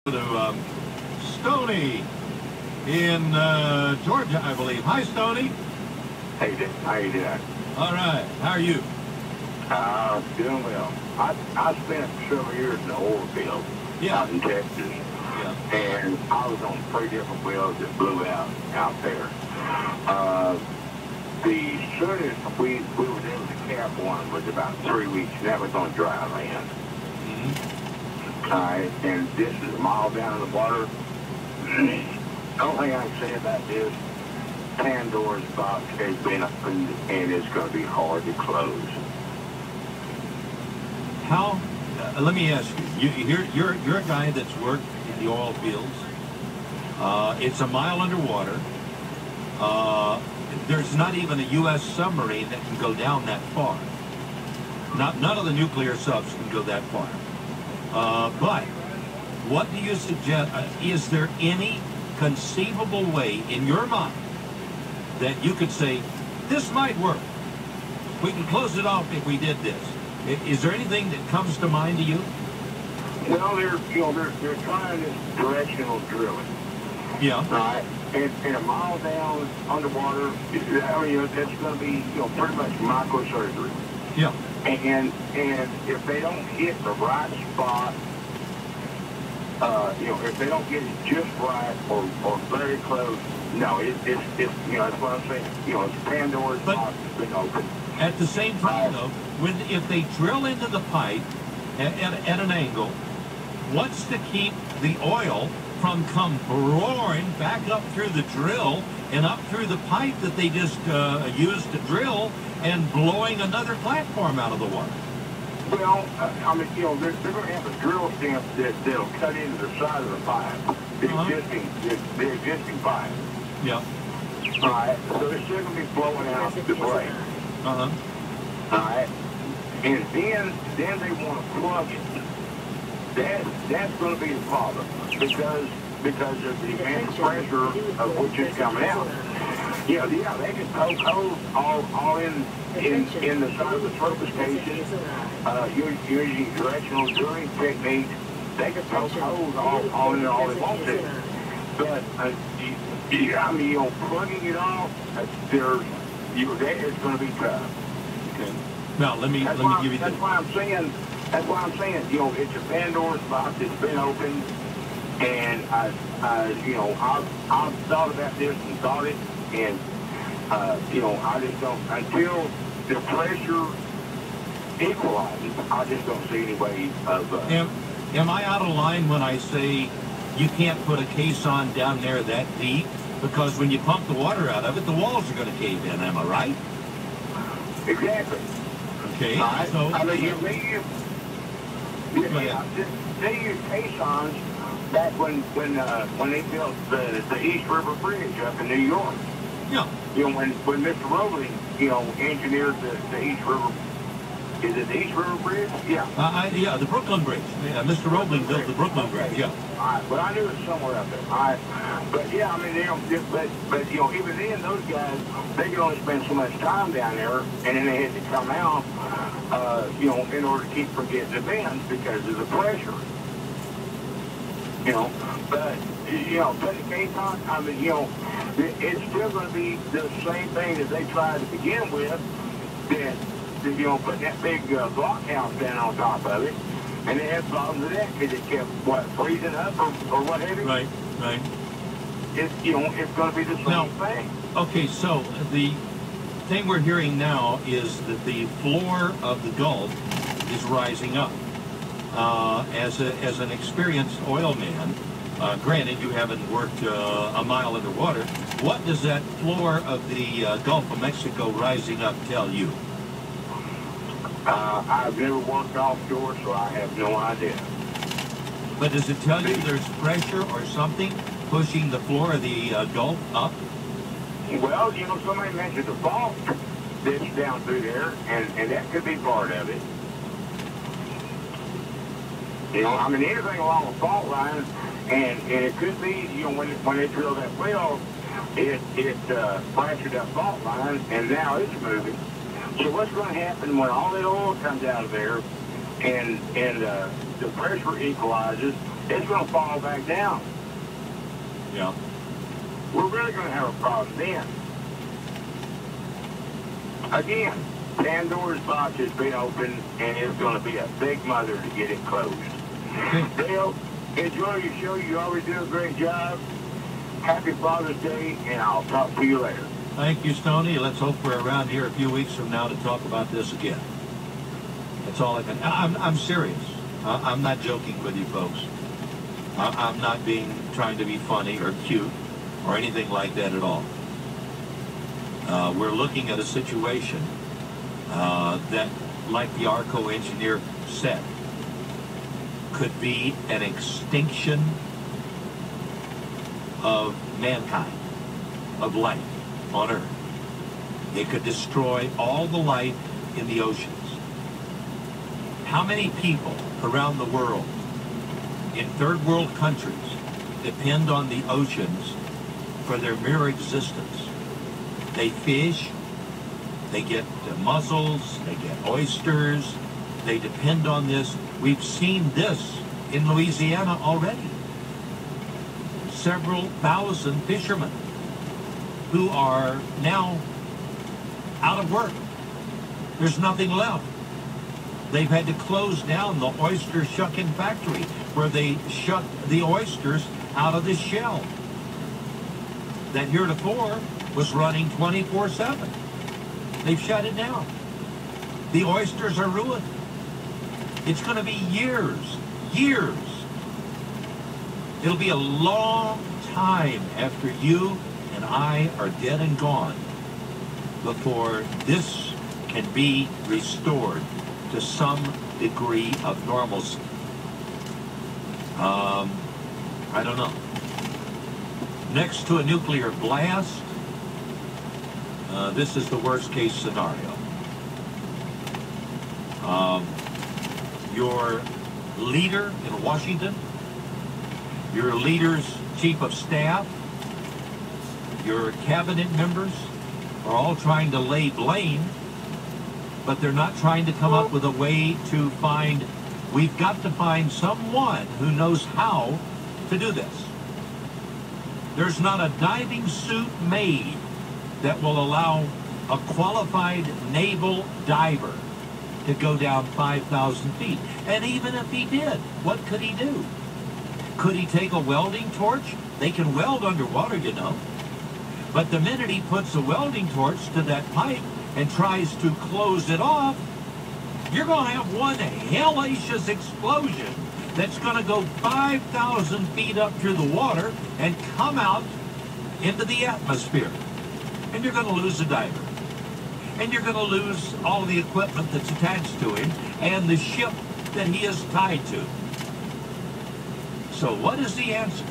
To Stoney in Georgia, I believe. Hi, Stoney. Hey, how you doing? All right. How are you? Doing well. I spent several years in the oil field out in Texas, and I was on 3 different wells that blew out there. The soonest we were able to cap one was about 3 weeks, and that was on dry land. All right, and this is a mile down in the water. The only thing I can say about this, Pandora's box has been opened, and it's going to be hard to close. How? Let me ask you. You're a guy that's worked in the oil fields. It's a mile underwater. There's not even a U.S. submarine that can go down that far. None of the nuclear subs can go that far. But what do you suggest? Is there any conceivable way in your mind that you could say, this might work? We can close it off if we did this. Is there anything that comes to mind to you? Well, they're trying this directional drilling. Yeah. All right. And a mile down underwater, I mean, that's going to be, pretty much microsurgery. Yeah. And if they don't hit the right spot, if they don't get it just right or very close, no, it's that's what I'm saying. It's Pandora's box has been open. At the same time, though, if they drill into the pipe at an angle, what's to keep the oil from come roaring back up through the drill and up through the pipe that they just used to drill and blowing another platform out of the water? Well, I mean, they're going to have a drill stamp that'll cut into the side of the pipe, the existing pipe. Yeah. All right. So they're still going to be blowing out the blade. All right. And then they want to plug it. That's going to be the problem because of the immense pressure of which is coming out. Yeah, they can poke holes all in the side of the surface station. Using directional drilling techniques, they can poke holes all in there all they want to. But I mean, plugging it off, it's going to be tough. Okay. Now let me give you. That's why I'm saying. It's a Pandora's box that's been opened, and I've thought about this and thought it, and I just don't, until the pressure equalizes, I just don't see any way of. Am I out of line when I say you can't put a caisson down there that deep? Because when you pump the water out of it, the walls are going to cave in. Am I right? Exactly. Okay. So I mean, they used caissons back when they built the East River Bridge up in New York. Yeah. When Mr. Roebling, engineered the East River. Is it the East River Bridge? Yeah. Yeah, the Brooklyn Bridge. Yeah, Mr. Roebling built the Brooklyn Bridge. Yeah. All right, but I knew it was somewhere up there. All right. But yeah, I mean, but even then, those guys, they could only spend so much time down there, and then they had to come out, in order to keep from getting the bends because of the pressure. But putting a caisson, I mean, it's still going to be the same thing that they tried to begin with. That putting that big blockhouse down on top of it, and they had problems with that because it kept freezing up or what have you. Right. It's it's going to be the same thing. Okay, so the thing we're hearing now is that the floor of the Gulf is rising up. As an experienced oil man, granted you haven't worked a mile underwater, what does that floor of the Gulf of Mexico rising up tell you? I've never worked offshore, so I have no idea. But does it tell you there's pressure or something pushing the floor of the Gulf up? Well, somebody mentioned the fault that's down through there, and that could be part of it. I mean, anything along the fault line, and it could be, when they drill that well, it fractured that fault line, and now it's moving. So what's going to happen when all that oil comes out of there and the pressure equalizes it's going to fall back down. Yeah. We're really going to have a problem then. Again, Pandora's box has been opened, and it's going to be a big mother to get it closed. Okay. Dale, enjoy your show. You always do a great job. Happy Father's Day, and I'll talk to you later. Thank you, Stoney. Let's hope we're around here a few weeks from now to talk about this again. That's all I can. I'm serious. I'm not joking with you folks. I'm not trying to be funny or cute or anything like that at all. We're looking at a situation that, like the ARCO engineer said, could be an extinction of mankind, of life on Earth. It could destroy all the life in the oceans. How many people around the world in third world countries depend on the oceans for their mere existence? They fish, they get mussels, they get oysters, they depend on this. We've seen this in Louisiana already. Several thousand fishermen who are now out of work. There's nothing left. They've had to close down the oyster shucking factory where they shuck the oysters out of the shell that heretofore was running 24/7. They've shut it down. The oysters are ruined. It's going to be years. It'll be a long time after you and I are dead and gone before this can be restored to some degree of normalcy. I don't know. Next to a nuclear blast, this is the worst case scenario. Your leader in Washington, your leader's chief of staff, your cabinet members are all trying to lay blame, but they're not trying to come up with a way to find, we've got to find someone who knows how to do this. There's not a diving suit made that will allow a qualified naval diver to go down 5,000 feet. And even if he did, what could he do? Could he take a welding torch? They can weld underwater, you know. But the minute he puts a welding torch to that pipe and tries to close it off, you're going to have one hellacious explosion that's going to go 5,000 feet up through the water and come out into the atmosphere. And you're going to lose a diver. And you're going to lose all the equipment that's attached to him and the ship that he is tied to. So what is the answer?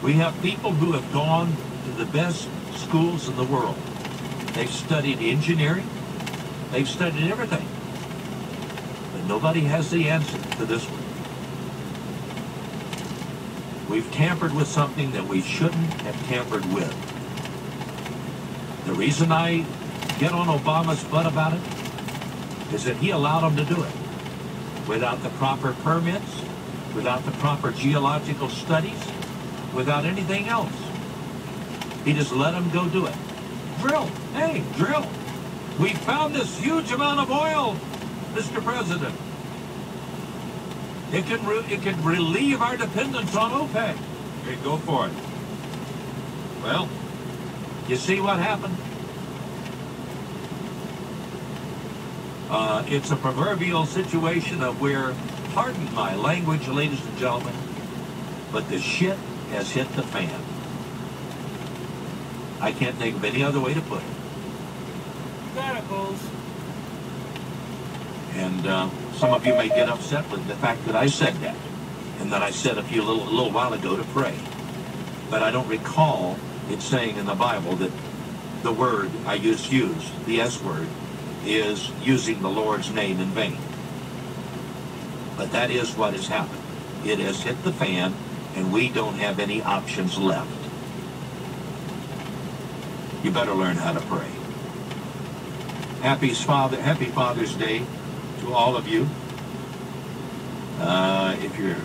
We have people who have gone to the best schools in the world. They've studied engineering. They've studied everything. But nobody has the answer to this one. We've tampered with something that we shouldn't have tampered with. The reason I get on Obama's butt about it is that he allowed them to do it without the proper permits, without the proper geological studies, without anything else. He just let them go do it. Drill. Hey, drill. We found this huge amount of oil, Mr. President. It can relieve our dependence on OPEC. Okay, go for it. Well, you see what happened? It's a proverbial situation of where, pardon my language, ladies and gentlemen, but the shit has hit the fan. I can't think of any other way to put it. Radicals. And some of you may get upset with the fact that I said that, and that I said a little while ago to pray. But I don't recall it saying in the Bible that the word I just used, the S word, is using the Lord's name in vain. But that is what has happened. It has hit the fan, and we don't have any options left. You better learn how to pray. Happy Father's Day to all of you. If you're